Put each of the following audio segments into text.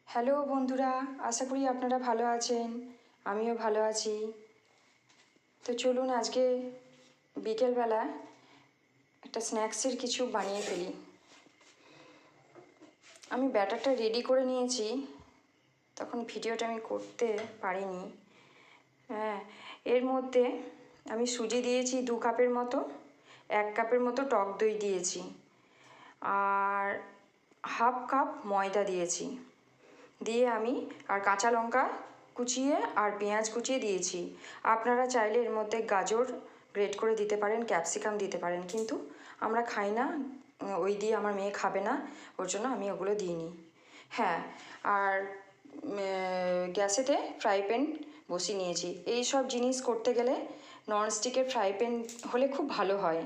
Hello বন্ধুরা, আশা করি আপনারা ভালো আছেন। আমিও ভালো আছি। তো চলুন আজকে বিকেলবেলা একটা স্ন্যাক্সের কিছু বানিয়ে ফেলি। আমি ব্যাটারটা রেডি করে নিয়েছি, তখন ভিডিওটা আমি করতে পারিনি। হ্যাঁ, এর মধ্যে আমি সুজি দিয়েছি 2 কাপের মতো, 1 কাপের মতো টক দই দিয়েছি, আর হাফ কাপ ময়দা দিয়েছি। দিয়ে আমি আর কাঁচা লঙ্কা কুচিয়ে আর পেঁয়াজ কুচিয়ে দিয়েছি। আপনারা চাইলে এর মধ্যে গাজর গ্রেট করে দিতে পারেন, ক্যাপসিকাম দিতে পারেন, কিন্তু আমরা খাই না, ওই দিয়ে আমার মেয়ে খাবে না, ওর জন্য আমি ওগুলো দিইনি। হ্যাঁ, আর গ্যাসেতে ফ্রাই প্যান বসিয়ে নিয়েছি। এই সব জিনিস করতে গেলে ননস্টিকের ফ্রাই প্যান হলে খুব ভালো হয়,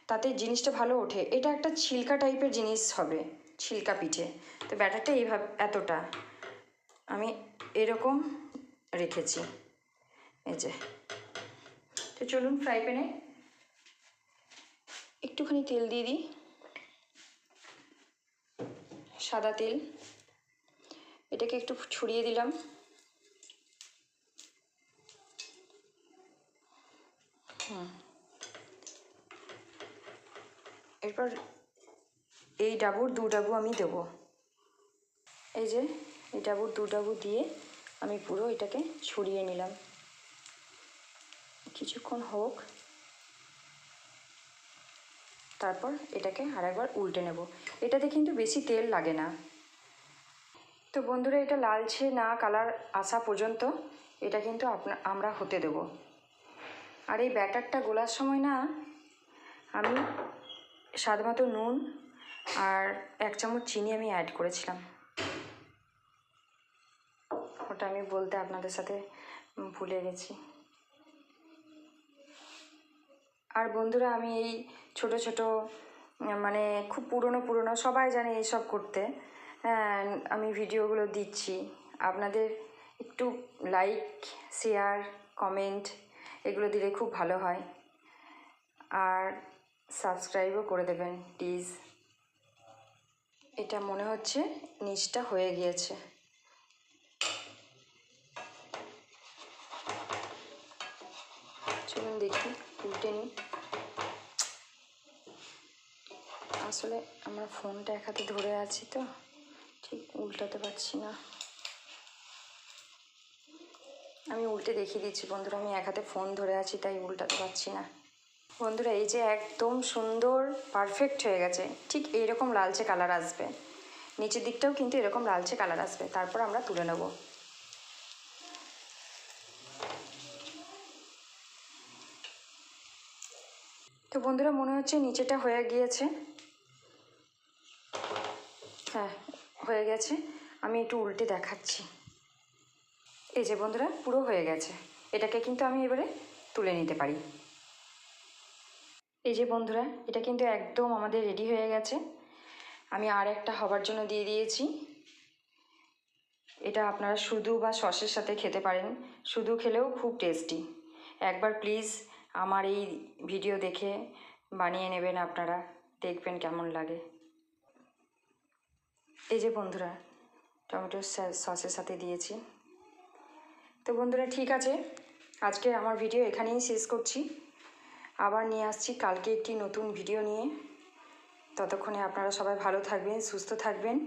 তাতে জিনিসটা ভালো ওঠে। এটা একটা ছিলকা টাইপের জিনিস হবে, ছিলকা পিঠে। তো ব্যাটারটা এইভাবে এতটা আমি এরকম রেখেছি, এই যে। তো চলুন ফ্রাই প্যানে একটুখানি তেল দিয়ে দিই, সাদা তেল। এটাকে একটু ছড়িয়ে দিলাম। এরপর এই ডাবুর 2 ডাবু আমি দেবো। এই যে এই ডাবুর 2 ডাবু দিয়ে আমি পুরো এটাকে ছড়িয়ে নিলাম। কিছুক্ষণ হোক, তারপর এটাকে আরেকবার উল্টে নেব। এটাতে কিন্তু বেশি তেল লাগে না। তো বন্ধুরা, এটা লালচে না কালার আসা পর্যন্ত এটা কিন্তু আমরা হতে দেব। আর এই ব্যাটারটা গোলার সময় না, আমি স্বাদ মতো নুন আর 1 চামচ চিনি আমি অ্যাড করেছিলাম। ওটা আমি বলতে আপনাদের সাথে ভুলে গেছি। আর বন্ধুরা, আমি এই ছোট ছোট মানে খুব পুরনো সবাই জানে এইসব করতে, আমি ভিডিওগুলো দিচ্ছি। আপনাদের একটু লাইক, শেয়ার, কমেন্ট এগুলো দিলে খুব ভালো হয়। আর সাবস্ক্রাইবও করে দেবেন প্লিজ। এটা মনে হচ্ছে নিচটা হয়ে গিয়েছে। চলুন দেখি, উল্টে নিই। আসলে আমার ফোনটা এক হাতে ধরে আছি, তো ঠিক উল্টাতে পারছি না। আমি উল্টে দেখিয়ে দিচ্ছি বন্ধুরা, আমি এক হাতে ফোন ধরে আছি তাই উল্টাতে পারছি না। বন্ধুরা, এই যে একদম সুন্দর পারফেক্ট হয়ে গেছে। ঠিক এইরকম লালচে কালার আসবে, নিচের দিকটাও কিন্তু এরকম লালচে কালার আসবে। তারপর আমরা তুলে নেব। তো বন্ধুরা, মনে হচ্ছে নিচেটা হয়ে গিয়েছে। হ্যাঁ, হয়ে গেছে। আমি একটু উল্টে দেখাচ্ছি। এই যে বন্ধুরা, পুরো হয়ে গেছে। এটাকে কিন্তু আমি এবারে তুলে নিতে পারি। এই যে বন্ধুরা, এটা কিন্তু একদম আমাদের রেডি হয়ে গেছে। আমি আর একটা হবার জন্য দিয়ে দিয়েছি। এটা আপনারা শুধু বা সসের সাথে খেতে পারেন, শুধু খেলেও খুব টেস্টি। একবার প্লিজ আমার এই ভিডিও দেখে বানিয়ে নেবেন আপনারা, দেখবেন কেমন লাগে। এই যে বন্ধুরা, টমেটো সসের সাথে দিয়েছি। তো বন্ধুরা, ঠিক আছে, আজকে আমার ভিডিও এখানেই শেষ করছি। আবার নিয়ে আসছি কালকে একটি নতুন ভিডিও নিয়ে। ততক্ষণে আপনারা সবাই ভালো থাকবেন, সুস্থ থাকবেন।